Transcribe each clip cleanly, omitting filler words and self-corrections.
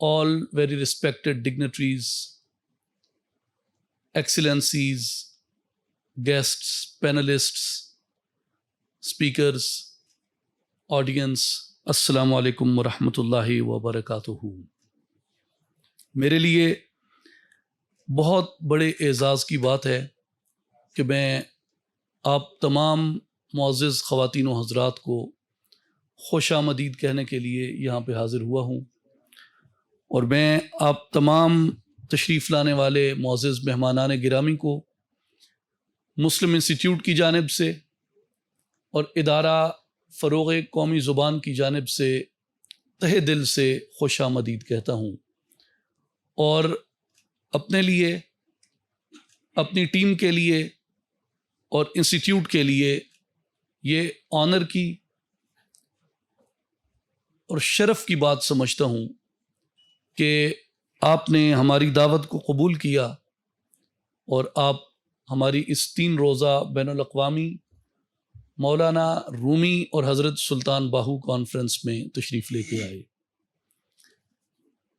all very respected dignitaries, excellencies, guests, panelists, speakers, audience, السلام علیکم ورحمۃ اللہ وبرکاتہ۔ میرے لیے بہت بڑے اعزاز کی بات ہے کہ میں آپ تمام معزز خواتین و حضرات کو خوش آمدید کہنے کے لیے یہاں پہ حاضر ہوا ہوں، اور میں آپ تمام تشریف لانے والے معزز مہمانان گرامی کو مسلم انسٹیٹیوٹ کی جانب سے اور ادارہ فروغ قومی زبان کی جانب سے تہہ دل سے خوش آمدید کہتا ہوں، اور اپنے لیے، اپنی ٹیم کے لیے اور انسٹیٹیوٹ کے لیے یہ آنر کی اور شرف کی بات سمجھتا ہوں کہ آپ نے ہماری دعوت کو قبول کیا اور آپ ہماری اس 3 روزہ بین الاقوامی مولانا رومی اور حضرت سلطان باہو کانفرنس میں تشریف لے کے آئے۔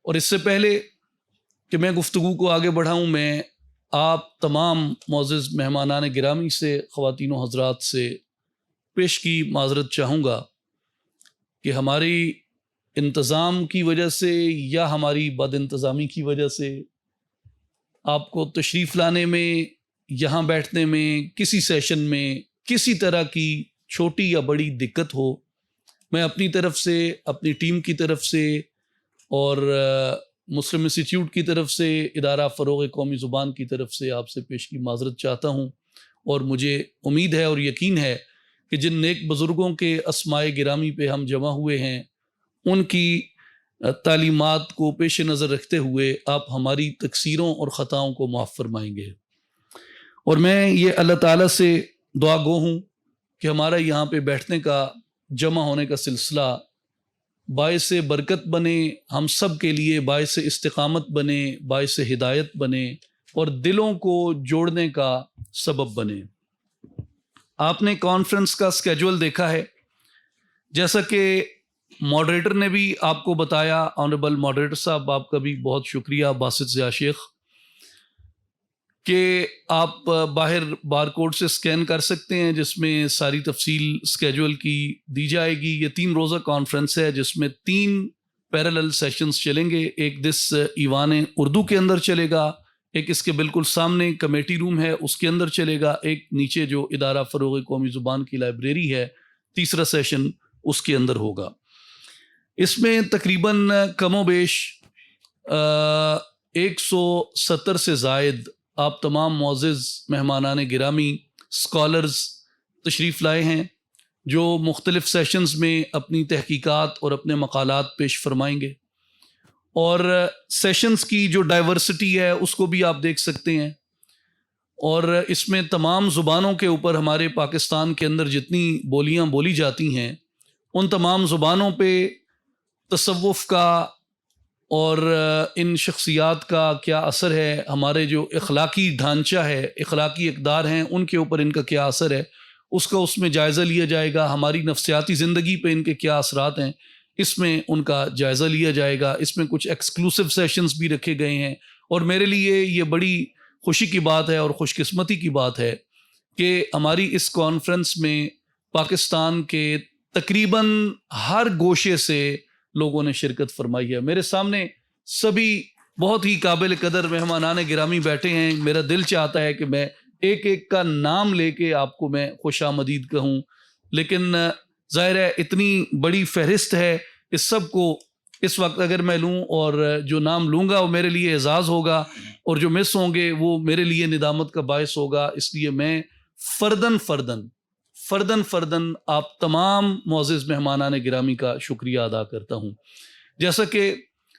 اور اس سے پہلے کہ میں گفتگو کو آگے بڑھاؤں، میں آپ تمام معزز مہمانان گرامی سے، خواتین و حضرات سے پیش کی معذرت چاہوں گا کہ ہماری انتظام کی وجہ سے یا ہماری بد انتظامی کی وجہ سے آپ کو تشریف لانے میں، یہاں بیٹھنے میں، کسی سیشن میں کسی طرح کی چھوٹی یا بڑی دقت ہو، میں اپنی طرف سے، اپنی ٹیم کی طرف سے اور مسلم انسٹیٹیوٹ کی طرف سے، ادارہ فروغ قومی زبان کی طرف سے آپ سے پیش کی معذرت چاہتا ہوں۔ اور مجھے امید ہے اور یقین ہے کہ جن نیک بزرگوں کے اسماء گرامی پہ ہم جمع ہوئے ہیں، ان کی تعلیمات کو پیش نظر رکھتے ہوئے آپ ہماری تقصیروں اور خطاؤں کو معاف فرمائیں گے۔ اور میں یہ اللہ تعالیٰ سے دعا گو ہوں کہ ہمارا یہاں پہ بیٹھنے کا، جمع ہونے کا سلسلہ باعث برکت بنے، ہم سب کے لیے باعث استقامت بنے، باعث ہدایت بنے اور دلوں کو جوڑنے کا سبب بنے۔ آپ نے کانفرنس کا اسکیجول دیکھا ہے، جیسا کہ ماڈریٹر نے بھی آپ کو بتایا، آنریبل ماڈریٹر صاحب آپ کا بھی بہت شکریہ باسط ضیاء شیخ، کہ آپ باہر بار کوڈ سے سکین کر سکتے ہیں، جس میں ساری تفصیل اسکیجول کی دی جائے گی۔ یہ 3 روزہ کانفرنس ہے جس میں 3 پیرالل سیشنز چلیں گے۔ ایک دس ایوان اردو کے اندر چلے گا، ایک اس کے بالکل سامنے کمیٹی روم ہے اس کے اندر چلے گا، ایک نیچے جو ادارہ فروغ قومی زبان کی لائبریری ہے، تیسرا سیشن اس کے اندر ہوگا۔ اس میں تقریباً کم و بیش 170 سے زائد آپ تمام معزز مہمانان گرامی، اسکالرز تشریف لائے ہیں، جو مختلف سیشنز میں اپنی تحقیقات اور اپنے مقالات پیش فرمائیں گے۔ اور سیشنز کی جو ڈائیورسٹی ہے اس کو بھی آپ دیکھ سکتے ہیں، اور اس میں تمام زبانوں کے اوپر، ہمارے پاکستان کے اندر جتنی بولیاں بولی جاتی ہیں ان تمام زبانوں پہ تصوف کا اور ان شخصیات کا کیا اثر ہے، ہمارے جو اخلاقی ڈھانچہ ہے، اخلاقی اقدار ہیں، ان کے اوپر ان کا کیا اثر ہے، اس میں جائزہ لیا جائے گا۔ ہماری نفسیاتی زندگی پہ ان کے کیا اثرات ہیں، اس میں ان کا جائزہ لیا جائے گا۔ اس میں کچھ ایکسکلوسیو سیشنز بھی رکھے گئے ہیں، اور میرے لیے یہ بڑی خوشی کی بات ہے اور خوش قسمتی کی بات ہے کہ ہماری اس کانفرنس میں پاکستان کے تقریباً ہر گوشے سے لوگوں نے شرکت فرمائی ہے۔ میرے سامنے سبھی بہت ہی قابل قدر مہمانان گرامی بیٹھے ہیں، میرا دل چاہتا ہے کہ میں ایک ایک کا نام لے کے آپ کو میں خوش آمدید کہوں، لیکن ظاہر ہے اتنی بڑی فہرست ہے، اس سب کو اس وقت اگر میں لوں اور جو نام لوں گا وہ میرے لیے اعزاز ہوگا، اور جو مس ہوں گے وہ میرے لیے ندامت کا باعث ہوگا۔ اس لیے میں فردن آپ تمام معزز مہمانان گرامی کا شکریہ ادا کرتا ہوں۔ جیسا کہ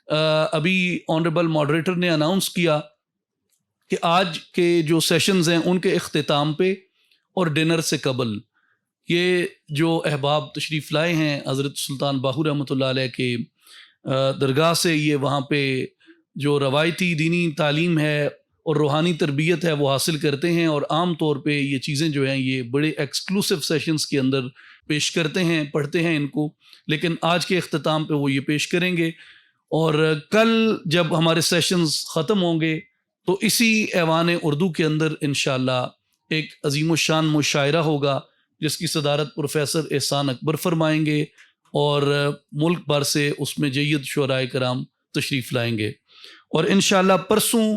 ابھی آنریبل ماڈریٹر نے اناؤنس کیا کہ آج کے جو سیشنز ہیں ان کے اختتام پہ اور ڈنر سے قبل یہ جو احباب تشریف لائے ہیں حضرت سلطان باہو رحمۃ اللہ علیہ کے درگاہ سے، یہ وہاں پہ جو روایتی دینی تعلیم ہے اور روحانی تربیت ہے وہ حاصل کرتے ہیں، اور عام طور پہ یہ چیزیں جو ہیں یہ بڑے ایکسکلوسیو سیشنز کے اندر پیش کرتے ہیں، پڑھتے ہیں ان کو، لیکن آج کے اختتام پہ وہ یہ پیش کریں گے۔ اور کل جب ہمارے سیشنز ختم ہوں گے تو اسی ایوان اردو کے اندر انشاءاللہ ایک عظیم الشان مشاعرہ ہوگا جس کی صدارت پروفیسر احسان اکبر فرمائیں گے، اور ملک بھر سے اس میں جید شعراء کرام تشریف لائیں گے۔ اور انشاءاللہ پرسوں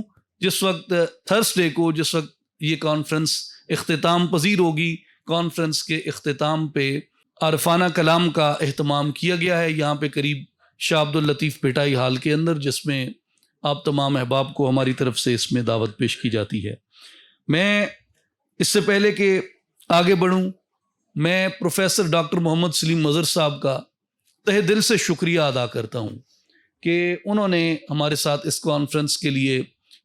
جس وقت تھرسڈے کو جس وقت یہ کانفرنس اختتام پذیر ہوگی، کانفرنس کے اختتام پہ عارفانہ کلام کا اہتمام کیا گیا ہے یہاں پہ قریب شاہ عبد اللطیف پٹائی ہال کے اندر، جس میں آپ تمام احباب کو ہماری طرف سے اس میں دعوت پیش کی جاتی ہے۔ میں اس سے پہلے کہ آگے بڑھوں، میں پروفیسر ڈاکٹر محمد سلیم مظہر صاحب کا تہہ دل سے شکریہ ادا کرتا ہوں کہ انہوں نے ہمارے ساتھ اس کانفرنس کے لیے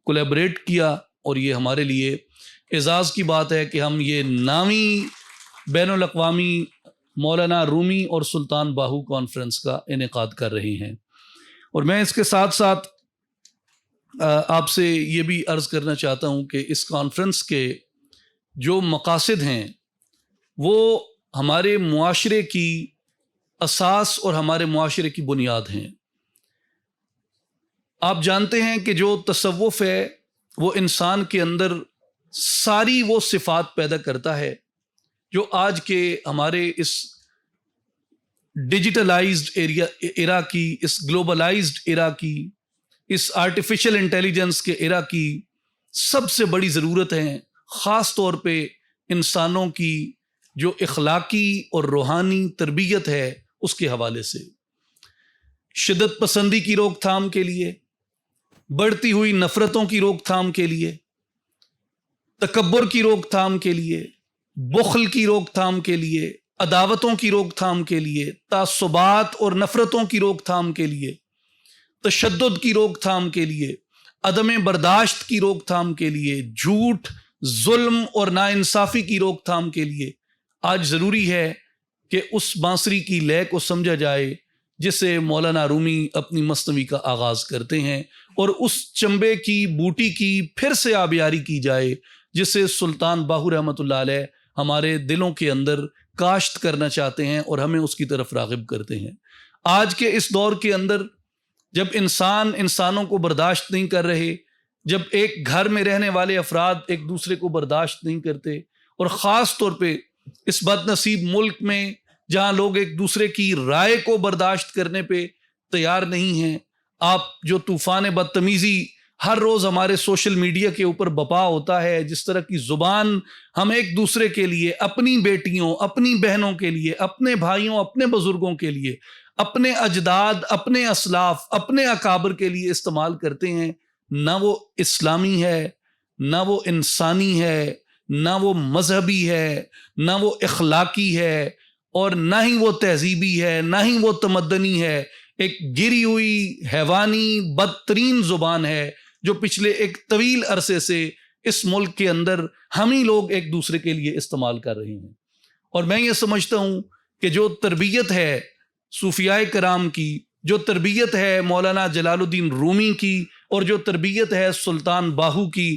کولیبریٹ کیا، اور یہ ہمارے لیے اعزاز کی بات ہے کہ ہم یہ نامی بین الاقوامی مولانا رومی اور سلطان باہو کانفرنس کا انعقاد کر رہے ہیں۔ اور میں اس کے ساتھ ساتھ آپ سے یہ بھی عرض کرنا چاہتا ہوں کہ اس کانفرنس کے جو مقاصد ہیں وہ ہمارے معاشرے کی اساس اور ہمارے معاشرے کی بنیاد ہیں۔ آپ جانتے ہیں کہ جو تصوف ہے وہ انسان کے اندر ساری وہ صفات پیدا کرتا ہے جو آج کے ہمارے اس ڈیجیٹلائزڈ ایرا کی، اس گلوبلائزڈ ایرا کی، اس آرٹیفیشل انٹیلیجنس کے ایرا کی سب سے بڑی ضرورت ہے، خاص طور پہ انسانوں کی جو اخلاقی اور روحانی تربیت ہے اس کے حوالے سے، شدت پسندی کی روک تھام کے لیے، بڑھتی ہوئی نفرتوں کی روک تھام کے لیے، تکبر کی روک تھام کے لیے، بخل کی روک تھام کے لیے، عداوتوں کی روک تھام کے لیے، تعصبات اور نفرتوں کی روک تھام کے لیے، تشدد کی روک تھام کے لیے، عدم برداشت کی روک تھام کے لیے، جھوٹ، ظلم اور ناانصافی کی روک تھام کے لیے آج ضروری ہے کہ اس بانسری کی لے کو سمجھا جائے جسے مولانا رومی اپنی مثنوی کا آغاز کرتے ہیں، اور اس چنبے کی بوٹی کی پھر سے آبیاری کی جائے جسے سلطان باہو رحمۃ اللہ علیہ ہمارے دلوں کے اندر کاشت کرنا چاہتے ہیں اور ہمیں اس کی طرف راغب کرتے ہیں۔ آج کے اس دور کے اندر جب انسانوں کو برداشت نہیں کر رہے، جب ایک گھر میں رہنے والے افراد ایک دوسرے کو برداشت نہیں کرتے، اور خاص طور پہ اس بد نصیب ملک میں جہاں لوگ ایک دوسرے کی رائے کو برداشت کرنے پہ تیار نہیں ہیں، آپ جو طوفان بدتمیزی ہر روز ہمارے سوشل میڈیا کے اوپر بپا ہوتا ہے، جس طرح کی زبان ہم ایک دوسرے کے لیے، اپنی بیٹیوں، اپنی بہنوں کے لیے، اپنے بھائیوں، اپنے بزرگوں کے لیے، اپنے اجداد، اپنے اسلاف، اپنے اکابر کے لیے استعمال کرتے ہیں، نہ وہ اسلامی ہے، نہ وہ انسانی ہے، نہ وہ مذہبی ہے، نہ وہ اخلاقی ہے، اور نہ ہی وہ تہذیبی ہے، نہ ہی وہ تمدنی ہے۔ ایک گری ہوئی حیوانی بدترین زبان ہے جو پچھلے ایک طویل عرصے سے اس ملک کے اندر ہم ہی لوگ ایک دوسرے کے لیے استعمال کر رہے ہیں۔ اور میں یہ سمجھتا ہوں کہ جو تربیت ہے صوفیاء کرام کی، جو تربیت ہے مولانا جلال الدین رومی کی، اور جو تربیت ہے سلطان باہو کی،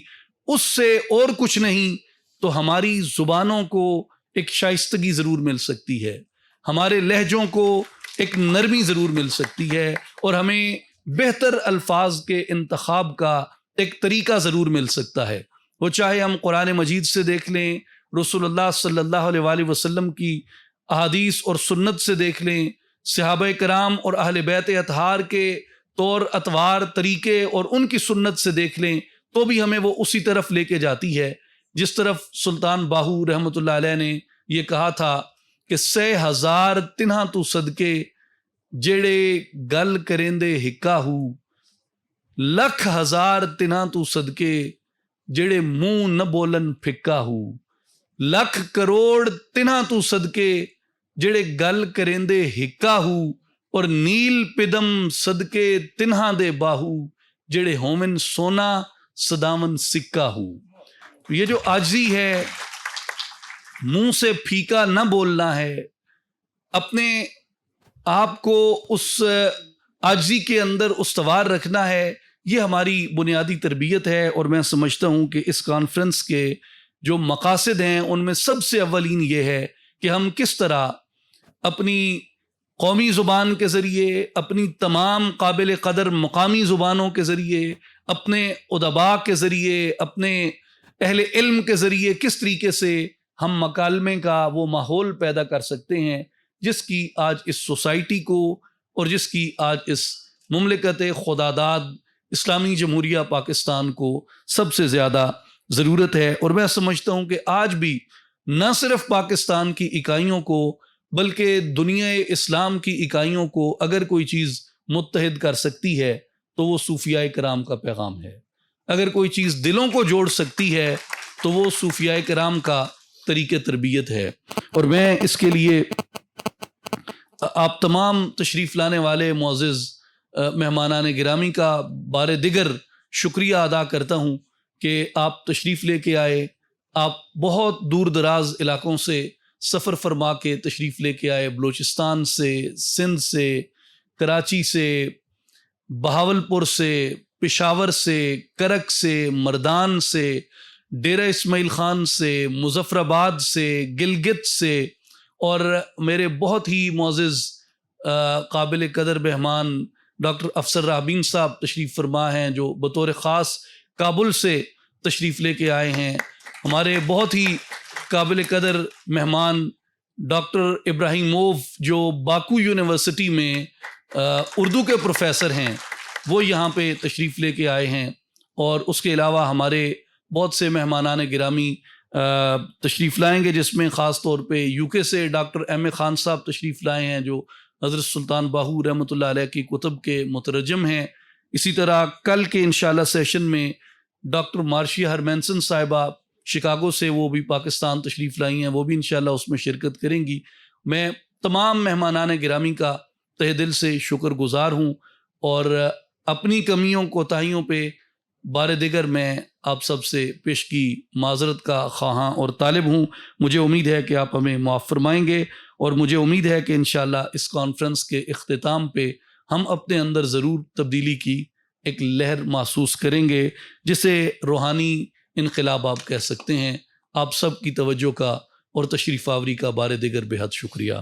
اس سے اور کچھ نہیں تو ہماری زبانوں کو ایک شائستگی ضرور مل سکتی ہے، ہمارے لہجوں کو ایک نرمی ضرور مل سکتی ہے، اور ہمیں بہتر الفاظ کے انتخاب کا ایک طریقہ ضرور مل سکتا ہے۔ وہ چاہے ہم قرآن مجید سے دیکھ لیں، رسول اللہ صلی اللہ علیہ وآلہ وسلم کی احادیث اور سنت سے دیکھ لیں، صحابہ کرام اور اہل بیت اطہار کے طور اطوار طریقے اور ان کی سنت سے دیکھ لیں، تو بھی ہمیں وہ اسی طرف لے کے جاتی ہے جس طرف سلطان باہو رحمۃ اللہ علیہ نے یہ کہا تھا کہ 6,000 تنہا تو صدقے جڑے گل کریندے ہکا ہو، 1,00,000 تنہا تو صدقے جڑے منہ نہ بولن پھکا ہو، 1,00,000 کروڑ تنہا تو صدقے جڑے گل کریندے ہکا ہو، اور نیل پدم صدقے تنہا دے باہو جڑے ہومن سونا صدامن سکا ہو۔ یہ جو عاجزی ہے، منہ سے پھیکا نہ بولنا ہے، اپنے آپ کو اس عاجزی کے اندر استوار رکھنا ہے، یہ ہماری بنیادی تربیت ہے۔ اور میں سمجھتا ہوں کہ اس کانفرنس کے جو مقاصد ہیں ان میں سب سے اولین یہ ہے کہ ہم کس طرح اپنی قومی زبان کے ذریعے، اپنی تمام قابل قدر مقامی زبانوں کے ذریعے، اپنے ادباء کے ذریعے، اپنے اہل علم کے ذریعے کس طریقے سے ہم مکالمے کا وہ ماحول پیدا کر سکتے ہیں جس کی آج اس سوسائٹی کو اور جس کی آج اس مملکت خداداد اسلامی جمہوریہ پاکستان کو سب سے زیادہ ضرورت ہے۔ اور میں سمجھتا ہوں کہ آج بھی نہ صرف پاکستان کی اکائیوں کو بلکہ دنیا اسلام کی اکائیوں کو اگر کوئی چیز متحد کر سکتی ہے تو وہ صوفیاء کرام کا پیغام ہے۔ اگر کوئی چیز دلوں کو جوڑ سکتی ہے تو وہ صوفیاء کرام کا طریقہ تربیت ہے۔ اور میں اس کے لیے آپ تمام تشریف لانے والے معزز مہمانان گرامی کا بار دیگر شکریہ ادا کرتا ہوں کہ آپ تشریف لے کے آئے۔ آپ بہت دور دراز علاقوں سے سفر فرما کے تشریف لے کے آئے، بلوچستان سے، سندھ سے، کراچی سے، بہاولپور سے، پشاور سے، کرک سے، مردان سے، ڈیرہ اسماعیل خان سے، مظفر آباد سے، گلگت سے، اور میرے بہت ہی معزز قابل قدر مہمان ڈاکٹر افسر رابین صاحب تشریف فرما ہیں جو بطور خاص کابل سے تشریف لے کے آئے ہیں۔ ہمارے بہت ہی قابل قدر مہمان ڈاکٹر ابراہیم موف جو باکو یونیورسٹی میں اردو کے پروفیسر ہیں، وہ یہاں پہ تشریف لے کے آئے ہیں۔ اور اس کے علاوہ ہمارے بہت سے مہمانان گرامی تشریف لائیں گے، جس میں خاص طور پہ یو کے سے ڈاکٹر ایم اے خان صاحب تشریف لائے ہیں جو حضرت سلطان باہو رحمۃ اللہ علیہ کی کتب کے مترجم ہیں۔ اسی طرح کل کے انشاءاللہ سیشن میں ڈاکٹر مارشیا ہرمینسن صاحبہ شکاگو سے، وہ بھی پاکستان تشریف لائی ہیں، وہ بھی انشاءاللہ اس میں شرکت کریں گی۔ میں تمام مہمانان گرامی کا تہ دل سے شکر گزار ہوں، اور اپنی کمیوں کوتاہیوں پہ بار دیگر میں آپ سب سے پیشگی معذرت کا خواہاں اور طالب ہوں۔ مجھے امید ہے کہ آپ ہمیں معاف فرمائیں گے، اور مجھے امید ہے کہ انشاءاللہ اس کانفرنس کے اختتام پہ ہم اپنے اندر ضرور تبدیلی کی ایک لہر محسوس کریں گے، جسے روحانی انقلاب آپ کہہ سکتے ہیں۔ آپ سب کی توجہ کا اور تشریف آوری کا بار دیگر بے حد شکریہ۔